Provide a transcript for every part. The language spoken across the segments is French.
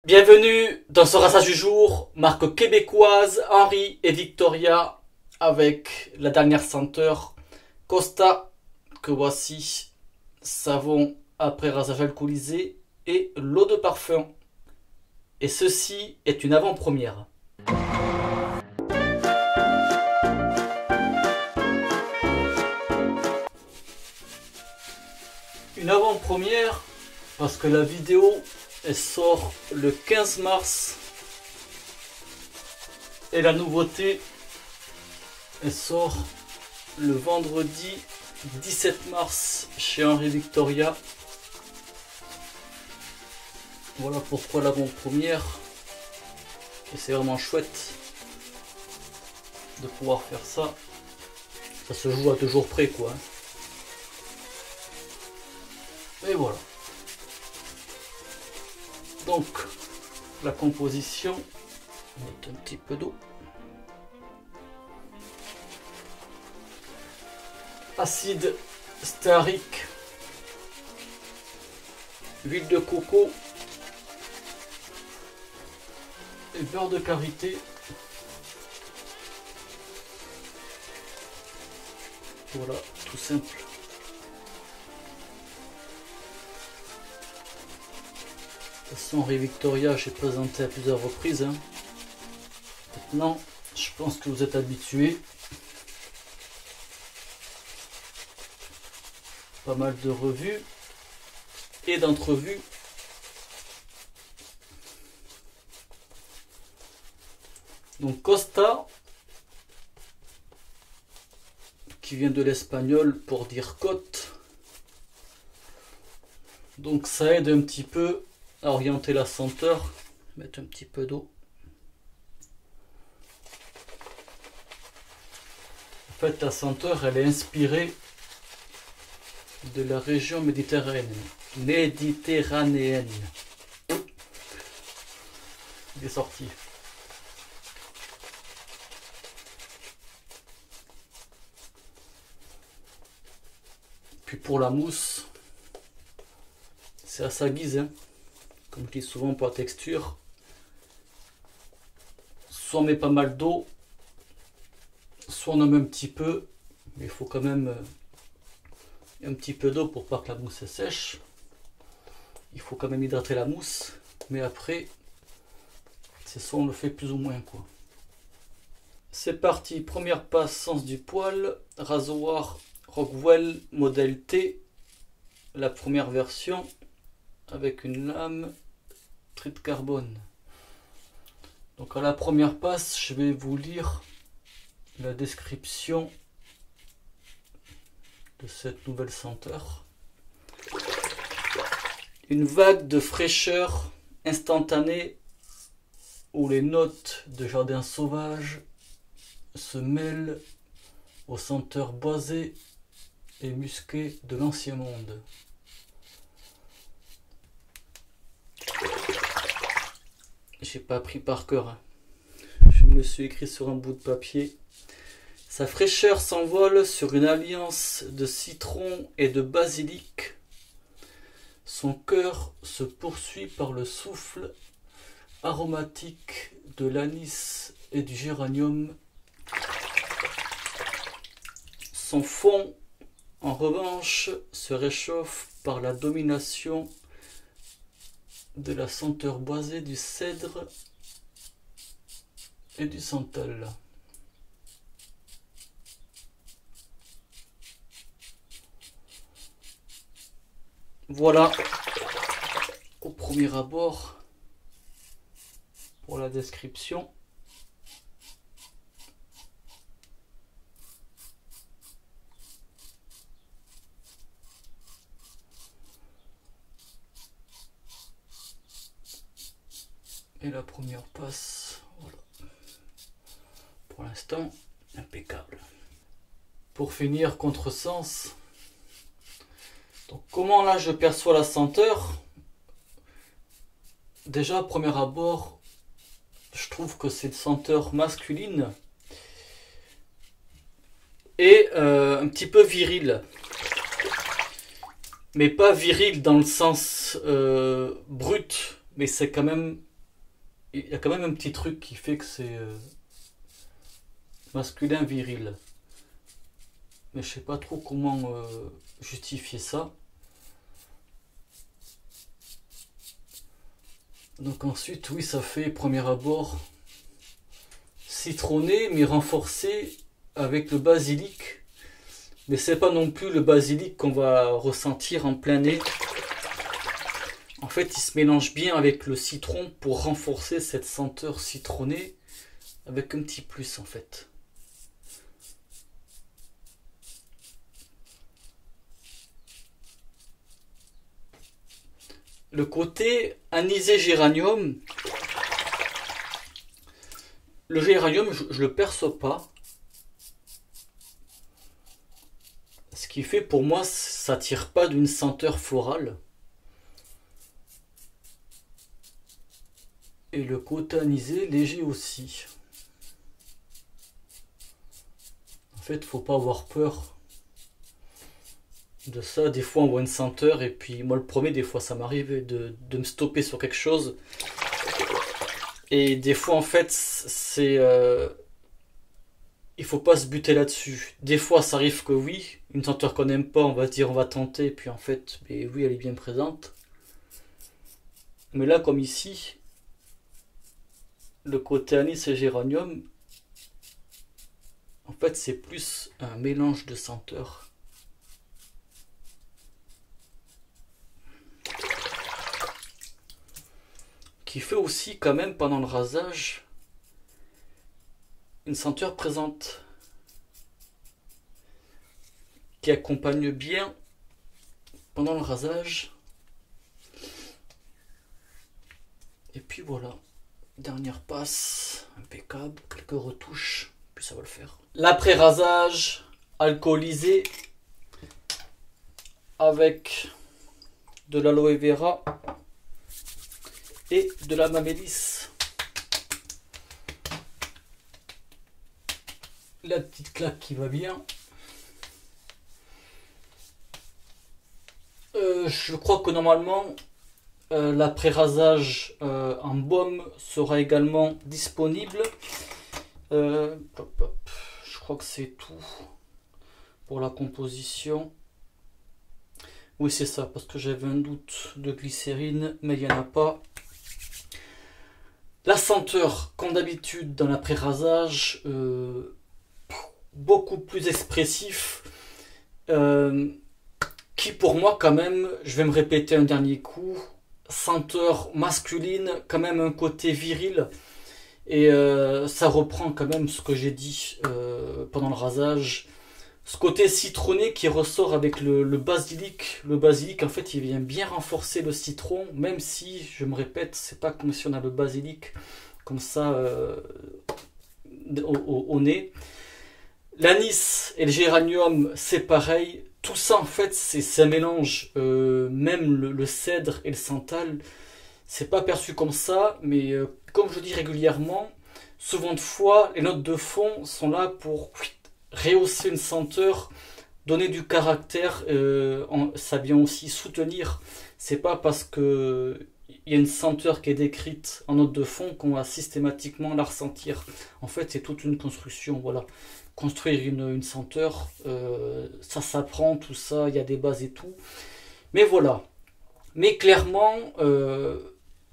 Bienvenue dans ce rassage du jour, marque québécoise, Henry et Victoria, avec la dernière senteur Costa, que voici, savon après rasage alcoolisé et l'eau de parfum. Et ceci est une avant-première. Une avant-première parce que la vidéo elle sort le 15 mars et la nouveauté elle sort le vendredi 17 mars chez Henry Victoria. Voilà pourquoi l'avant-première, et c'est vraiment chouette de pouvoir faire ça. Ça se joue à 2 jours près quoi. Et voilà. Donc la composition, on met un petit peu d'eau. Acide stéarique, huile de coco et beurre de karité. Voilà, tout simple. De toute façon, Henry Victoria, j'ai présenté à plusieurs reprises. Maintenant, je pense que vous êtes habitués. Pas mal de revues et d'entrevues. Donc Costa, qui vient de l'espagnol pour dire côte. Donc ça aide un petit peu à orienter la senteur. Mettre un petit peu d'eau. En fait, la senteur, elle est inspirée de la région méditerranéenne. Il est sorti. Puis pour la mousse, c'est à sa guise, hein. Comme je dis souvent pour la texture. Soit on met pas mal d'eau, soit on en met un petit peu, mais il faut quand même un petit peu d'eau pour pas que la mousse sèche. Il faut quand même hydrater la mousse, mais après, c'est soit on le fait plus ou moins quoi. C'est parti, première passe, sens du poil, rasoir Rockwell modèle T, la première version avec une lame trait de carbone. Donc à la première passe, je vais vous lire la description de cette nouvelle senteur. Une vague de fraîcheur instantanée où les notes de jardin sauvage se mêlent aux senteurs boisées et musquées de l'ancien monde. J'ai pas appris par cœur, hein. Je me le suis écrit sur un bout de papier. Sa fraîcheur s'envole sur une alliance de citron et de basilic. Son cœur se poursuit par le souffle aromatique de l'anis et du géranium. Son fond, en revanche, se réchauffe par la domination de la senteur boisée du cèdre et du santal. Voilà au premier abord pour la description. Et la première passe, voilà. Pour l'instant, impeccable. Pour finir, contresens. Donc comment là je perçois la senteur? Déjà, premier abord, je trouve que c'est une senteur masculine et un petit peu virile. Mais pas viril dans le sens brut, mais c'est quand même il y a quand même un petit truc qui fait que c'est masculin viril. Mais je sais pas trop comment justifier ça. Donc ensuite, oui, ça fait premier abord citronné, mais renforcé avec le basilic. Mais c'est pas non plus le basilic qu'on va ressentir en plein nez. En fait, il se mélange bien avec le citron pour renforcer cette senteur citronnée avec un petit plus en fait. Le côté anisé géranium, le géranium, je le perçois pas. Ce qui fait pour moi, ça tire pas d'une senteur florale. Et le côté anisé, léger aussi. En fait, faut pas avoir peur de ça. Des fois, on voit une senteur et puis moi, le premier, des fois, ça m'arrive de me stopper sur quelque chose. Et des fois, en fait, c'est... il faut pas se buter là-dessus. Des fois, ça arrive que oui, une senteur qu'on n'aime pas, on va se dire on va tenter, puis en fait, mais oui, elle est bien présente. Mais là, comme ici, le côté anis et géranium, en fait, c'est plus un mélange de senteurs. Qui fait aussi quand même pendant le rasage une senteur présente qui accompagne bien pendant le rasage. Et puis voilà, dernière passe, impeccable, quelques retouches, puis ça va le faire. L'après-rasage alcoolisé avec de l'aloe vera et de la mamélisse. La petite claque qui va bien. Je crois que normalement l'après-rasage en baume sera également disponible. Je crois que c'est tout pour la composition. Oui, c'est ça, parce que j'avais un doute de glycérine, mais il n'y en a pas. La senteur, comme d'habitude dans l'après-rasage, beaucoup plus expressif, qui pour moi quand même, je vais me répéter un dernier coup, senteur masculine, quand même un côté viril, et ça reprend quand même ce que j'ai dit pendant le rasage. Ce côté citronné qui ressort avec le basilic. Le basilic, en fait, il vient bien renforcer le citron, même si, je me répète, c'est pas comme si on a le basilic comme ça au nez. L'anis et le géranium, c'est pareil. Tout ça, en fait, c'est un mélange. Même le cèdre et le santal, c'est pas perçu comme ça, mais comme je dis régulièrement, souvent de fois, les notes de fond sont là pour rehausser une senteur, donner du caractère, ça vient aussi soutenir. C'est pas parce que il y a une senteur qui est décrite en note de fond qu'on va systématiquement la ressentir. En fait, c'est toute une construction. Voilà, construire une senteur, ça s'apprend, tout ça, il y a des bases et tout. Mais voilà. Mais clairement, de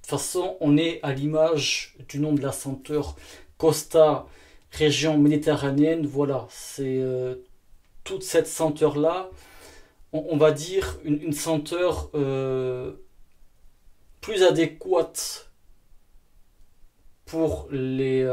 toute façon, on est à l'image du nom de la senteur Costa, région méditerranéenne. Voilà, c'est toute cette senteur là, on va dire une senteur plus adéquate pour les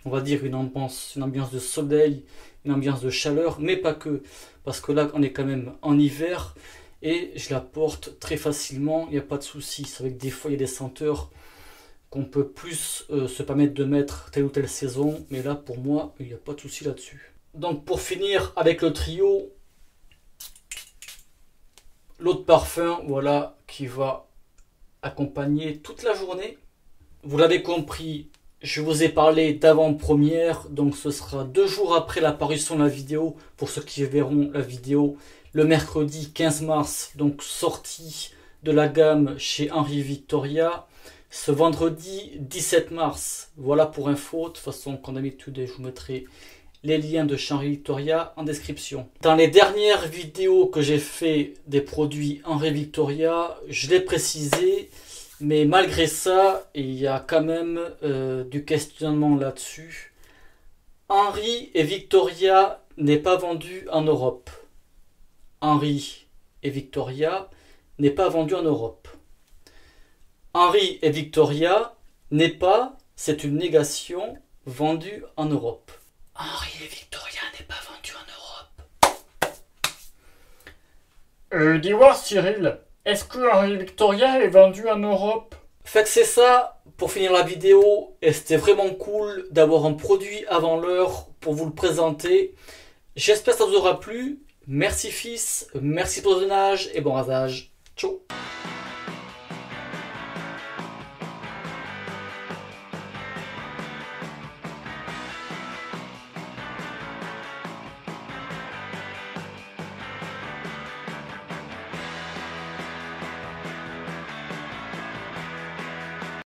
on va dire une ambiance de soleil, une ambiance de chaleur, mais pas que, parce que là on est quand même en hiver et je la porte très facilement, il n'y a pas de souci. C'est vrai que des fois il y a des senteurs qu'on peut plus se permettre de mettre telle ou telle saison, mais là pour moi il n'y a pas de souci là-dessus. Donc pour finir avec le trio, l'eau de parfum, voilà, qui va accompagner toute la journée. Vous l'avez compris, je vous ai parlé d'avant-première, donc ce sera 2 jours après l'apparition de la vidéo, pour ceux qui verront la vidéo, le mercredi 15 mars, donc sortie de la gamme chez Henri Victoria. ce vendredi 17 mars. Voilà pour info. De toute façon, comme d'habitude, je vous mettrai les liens de chez Henri Victoria en description. Dans les dernières vidéos que j'ai fait des produits Henri Victoria, je l'ai précisé, mais malgré ça, il y a quand même du questionnement là-dessus. Henri et Victoria n'est pas vendu en Europe. Henri et Victoria n'est pas vendu en Europe. Henri et Victoria n'est pas, c'est une négation, vendu en Europe. Henri et Victoria n'est pas vendu en Europe. Dis-moi Cyril, est-ce que Henri Victoria est vendu en Europe? Fait que c'est ça pour finir la vidéo, et c'était vraiment cool d'avoir un produit avant l'heure pour vous le présenter. J'espère que ça vous aura plu. Merci fils, merci pour le visionnage et bon rasage. Ciao.